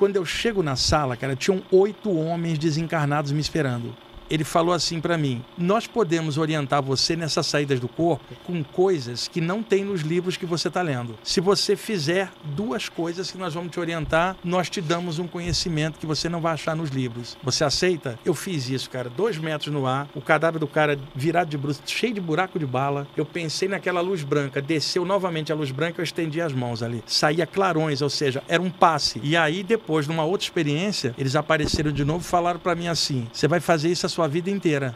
Quando eu chego na sala, cara, tinham 8 homens desencarnados me esperando. Ele falou assim para mim: nós podemos orientar você nessas saídas do corpo com coisas que não tem nos livros que você está lendo. Se você fizer 2 coisas que nós vamos te orientar, nós te damos um conhecimento que você não vai achar nos livros. Você aceita? Eu fiz isso, cara. 2 metros no ar, o cadáver do cara virado de bruços, cheio de buraco de bala. Eu pensei naquela luz branca, desceu novamente a luz branca, eu estendi as mãos ali. Saía clarões, ou seja, era um passe. E aí, depois, numa outra experiência, eles apareceram de novo e falaram para mim assim: você vai fazer isso a sua vida inteira.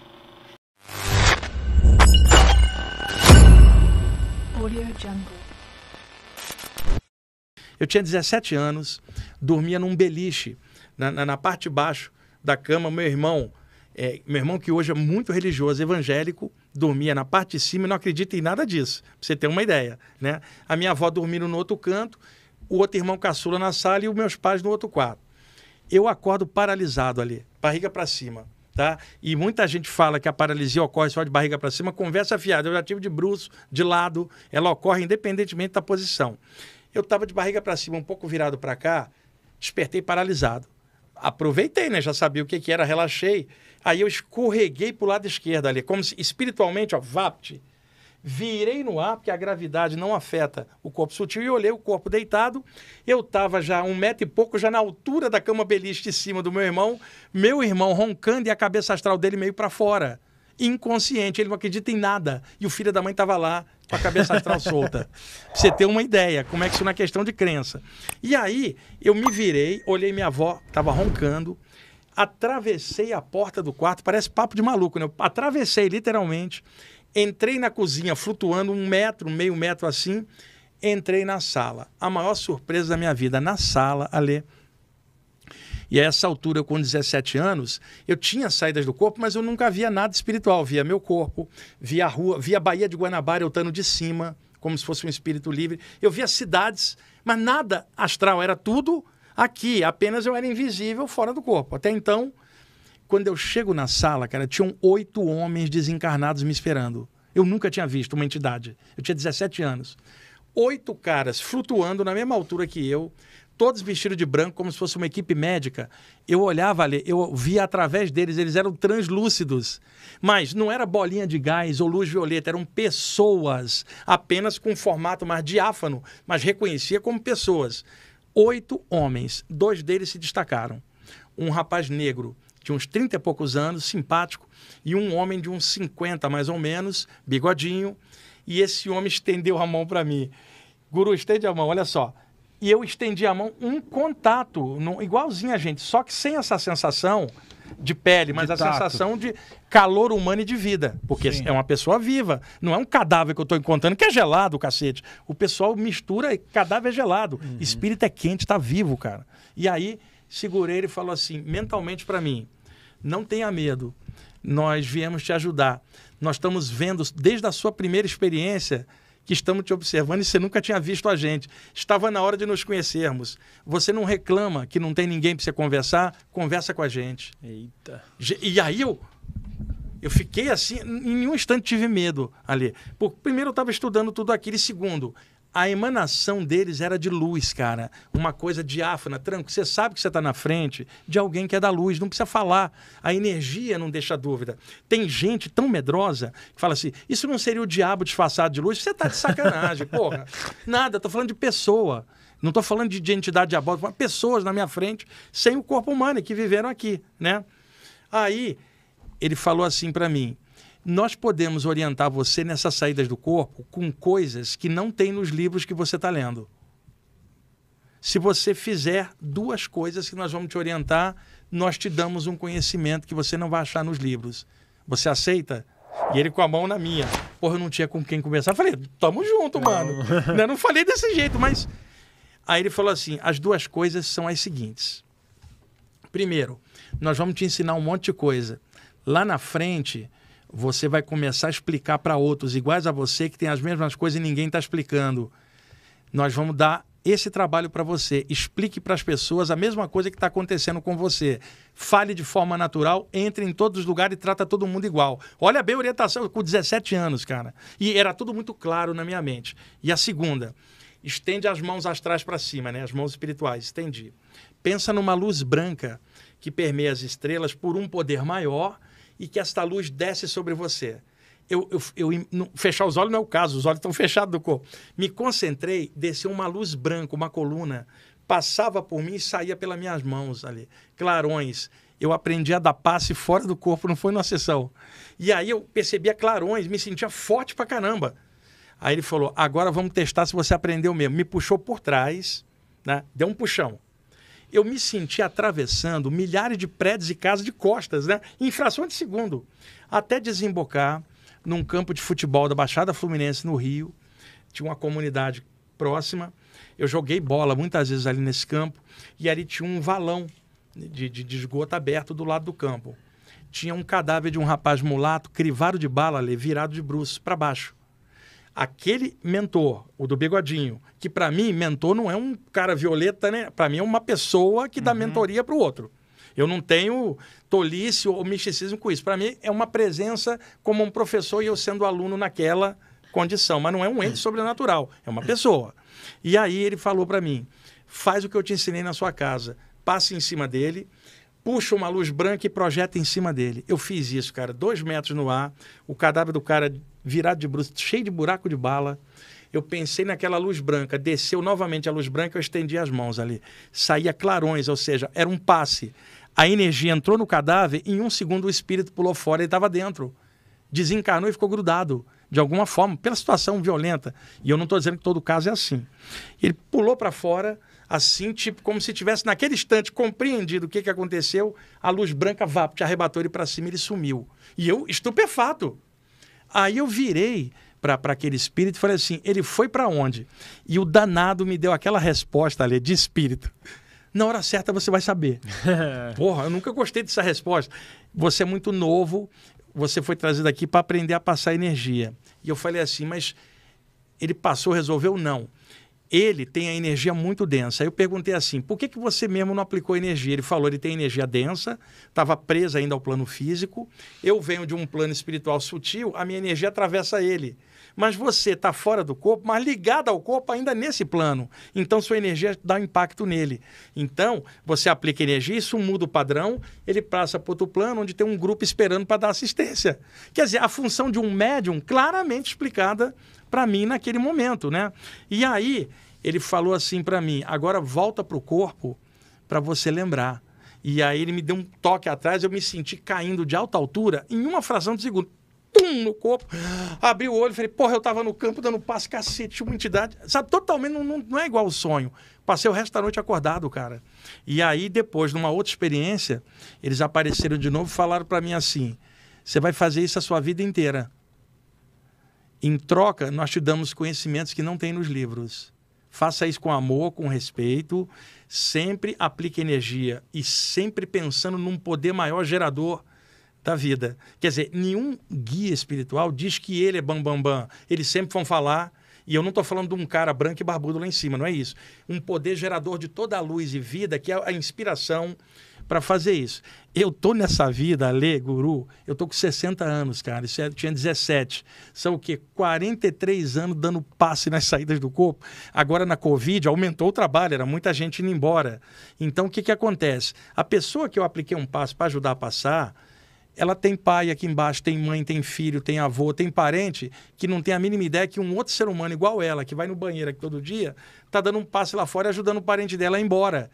Eu tinha 17 anos, dormia num beliche, na parte de baixo da cama. Meu irmão que hoje é muito religioso, evangélico, dormia na parte de cima e não acredita em nada disso, pra você ter uma ideia, né? A minha avó dormindo no outro canto, o outro irmão caçula na sala e os meus pais no outro quarto. Eu acordo paralisado ali, barriga para cima. Tá? E muita gente fala que a paralisia ocorre só de barriga para cima, conversa fiada. Eu já tive de bruço, de lado, ela ocorre independentemente da posição. Eu estava de barriga para cima, um pouco virado para cá, despertei paralisado. Aproveitei, né? Já sabia o que era, relaxei. Aí eu escorreguei para o lado esquerdo ali, como se espiritualmente, ó, vapt. Virei no ar, porque a gravidade não afeta o corpo sutil, e olhei o corpo deitado. Eu estava já 1 metro e pouco, já na altura da cama beliche de cima do meu irmão roncando e a cabeça astral dele meio para fora. Inconsciente, ele não acredita em nada. E o filho da mãe estava lá, com a cabeça astral solta. Pra você ter uma ideia, como é que isso não é questão de crença. E aí, eu me virei, olhei minha avó, estava roncando, atravessei a porta do quarto, parece papo de maluco, né? Eu atravessei literalmente. Entrei na cozinha, flutuando 1 metro, meio metro assim, entrei na sala. A maior surpresa da minha vida, na sala, Alê. E a essa altura, com 17 anos, eu tinha saídas do corpo, mas eu nunca via nada espiritual. Via meu corpo, via a rua, via a Baía de Guanabara, eu estando de cima, como se fosse um espírito livre. Eu via cidades, mas nada astral, era tudo aqui. Apenas eu era invisível fora do corpo. Até então, quando eu chego na sala, cara, tinham 8 homens desencarnados me esperando. Eu nunca tinha visto uma entidade. Eu tinha 17 anos. 8 caras flutuando na mesma altura que eu, todos vestidos de branco, como se fosse uma equipe médica. Eu olhava ali, eu via através deles, eles eram translúcidos. Mas não era bolinha de gás ou luz violeta, eram pessoas, apenas com formato mais diáfano, mas reconhecia como pessoas. 8 homens, 2 deles se destacaram. Um rapaz negro, de uns 30 e poucos anos, simpático, e um homem de uns 50 mais ou menos, bigodinho, e esse homem estendeu a mão para mim. Guru, estende a mão, olha só. E eu estendi a mão, um contato, igualzinho a gente, só que sem essa sensação de pele, mas a sensação de calor humano e de vida, porque é uma pessoa viva, não é um cadáver que eu estou encontrando, que é gelado, cacete. O pessoal mistura e cadáver é gelado, espírito é quente, está vivo, cara. E aí, segurei ele e falou assim, mentalmente para mim: não tenha medo, nós viemos te ajudar. Nós estamos vendo, desde a sua primeira experiência, que estamos te observando e você nunca tinha visto a gente. Estava na hora de nos conhecermos. Você não reclama que não tem ninguém para você conversar? Conversa com a gente. Eita. E aí eu fiquei assim, em nenhum instante tive medo ali. Porque, primeiro, eu estava estudando tudo aquilo, e segundo, a emanação deles era de luz, cara. Uma coisa diáfana, tranquilo. Você sabe que você está na frente de alguém que é da luz, não precisa falar. A energia não deixa dúvida. Tem gente tão medrosa que fala assim, isso não seria o diabo disfarçado de luz? Você está de sacanagem, porra. Nada, estou falando de pessoa. Não estou falando de entidade diabólica, pessoas na minha frente, sem o corpo humano, que viveram aqui, né? Aí, ele falou assim para mim: nós podemos orientar você nessas saídas do corpo com coisas que não tem nos livros que você está lendo. Se você fizer 2 coisas que nós vamos te orientar, nós te damos um conhecimento que você não vai achar nos livros. Você aceita? E ele com a mão na minha. Porra, eu não tinha com quem conversar. Eu falei, tamo junto, mano. Eu não falei desse jeito, mas... Aí ele falou assim, as 2 coisas são as seguintes. Primeiro, nós vamos te ensinar um monte de coisa. Lá na frente, você vai começar a explicar para outros iguais a você, que tem as mesmas coisas e ninguém está explicando. Nós vamos dar esse trabalho para você. Explique para as pessoas a mesma coisa que está acontecendo com você. Fale de forma natural, entre em todos os lugares e trata todo mundo igual. Olha bem a orientação, com 17 anos, cara. E era tudo muito claro na minha mente. E a segunda, estende as mãos astrais para cima, né? As mãos espirituais, estendi. Pensa numa luz branca que permeia as estrelas por um poder maior e que esta luz desce sobre você. Fechar os olhos não é o caso, os olhos estão fechados do corpo. Me concentrei, desceu uma luz branca, uma coluna, passava por mim e saía pelas minhas mãos ali. Clarões. Eu aprendi a dar passe fora do corpo, não foi numa sessão. E aí eu percebia clarões, me sentia forte pra caramba. Aí ele falou, agora vamos testar se você aprendeu mesmo. Me puxou por trás, né? Deu um puxão. Eu me senti atravessando milhares de prédios e casas de costas, né? Em fração de segundo. Até desembocar num campo de futebol da Baixada Fluminense, no Rio. Tinha uma comunidade próxima. Eu joguei bola muitas vezes ali nesse campo. E ali tinha um valão de esgoto aberto do lado do campo. Tinha um cadáver de um rapaz mulato, crivado de bala ali, virado de bruços para baixo. Aquele mentor, o do bigodinho, que para mim, mentor não é um cara violeta, né? Para mim é uma pessoa que dá mentoria para o outro. Eu não tenho tolice ou misticismo com isso. Para mim é uma presença como um professor e eu sendo aluno naquela condição. Mas não é um ente sobrenatural, é uma pessoa. E aí ele falou para mim, faz o que eu te ensinei na sua casa. Passe em cima dele, puxa uma luz branca e projeta em cima dele. Eu fiz isso, cara, 2 metros no ar, o cadáver do cara virado de bruços, cheio de buraco de bala. Eu pensei naquela luz branca, desceu novamente a luz branca, eu estendi as mãos ali. Saía clarões, ou seja, era um passe. A energia entrou no cadáver, em 1 segundo o espírito pulou fora, ele estava dentro. Desencarnou e ficou grudado, de alguma forma, pela situação violenta. E eu não estou dizendo que todo caso é assim. Ele pulou para fora, assim, tipo, como se tivesse naquele instante compreendido o que aconteceu, a luz branca te arrebatou ele para cima e ele sumiu. E eu, estupefato. Aí eu virei para aquele espírito e falei assim, ele foi para onde? E o danado me deu aquela resposta ali, de espírito. Na hora certa você vai saber. Porra, eu nunca gostei dessa resposta. Você é muito novo, você foi trazido aqui para aprender a passar energia. E eu falei assim, mas ele passou, resolveu? Não. Ele tem a energia muito densa. Aí eu perguntei assim, por que você mesmo não aplicou energia? Ele falou, ele tem energia densa, estava preso ainda ao plano físico, eu venho de um plano espiritual sutil, a minha energia atravessa ele. Mas você está fora do corpo, mas ligado ao corpo ainda nesse plano. Então sua energia dá um impacto nele. Então você aplica energia, isso muda o padrão, ele passa para outro plano, onde tem um grupo esperando para dar assistência. Quer dizer, a função de um médium claramente explicada para mim naquele momento, né? E aí ele falou assim para mim, agora volta para o corpo para você lembrar. E aí ele me deu um toque atrás, eu me senti caindo de alta altura em uma fração de segundo. Tum, no corpo, abri o olho, falei, porra, eu tava no campo dando passe, cacete, uma entidade, sabe, totalmente não é igual ao sonho. Passei o resto da noite acordado, cara. E aí depois, numa outra experiência, eles apareceram de novo e falaram para mim assim, você vai fazer isso a sua vida inteira. Em troca, nós te damos conhecimentos que não tem nos livros. Faça isso com amor, com respeito, sempre aplique energia e sempre pensando num poder maior gerador da vida. Quer dizer, nenhum guia espiritual diz que ele é bam. Eles sempre vão falar, e eu não estou falando de um cara branco e barbudo lá em cima, não é isso. Um poder gerador de toda a luz e vida, que é a inspiração para fazer isso. Eu tô nessa vida, Ale, Guru, eu tô com 60 anos, cara, eu tinha 17. São o quê? 43 anos dando passe nas saídas do corpo. Agora na Covid aumentou o trabalho, era muita gente indo embora. Então o que acontece? A pessoa que eu apliquei um passe para ajudar a passar, ela tem pai aqui embaixo, tem mãe, tem filho, tem avô, tem parente que não tem a mínima ideia que um outro ser humano igual ela, que vai no banheiro aqui todo dia, tá dando um passe lá fora e ajudando o parente dela a ir embora.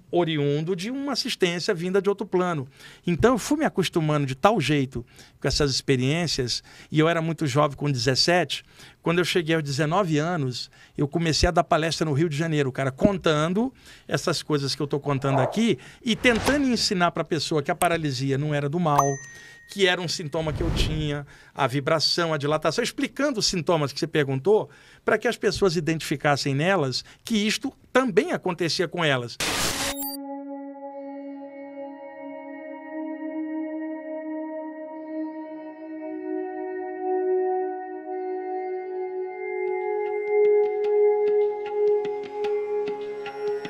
Oriundo de uma assistência vinda de outro plano. Então eu fui me acostumando de tal jeito com essas experiências, e eu era muito jovem, com 17, quando eu cheguei aos 19 anos, eu comecei a dar palestra no Rio de Janeiro, cara, contando essas coisas que eu estou contando aqui e tentando ensinar para a pessoa que a paralisia não era do mal, que era um sintoma que eu tinha, a vibração, a dilatação, explicando os sintomas que você perguntou, para que as pessoas identificassem nelas que isto também acontecia com elas.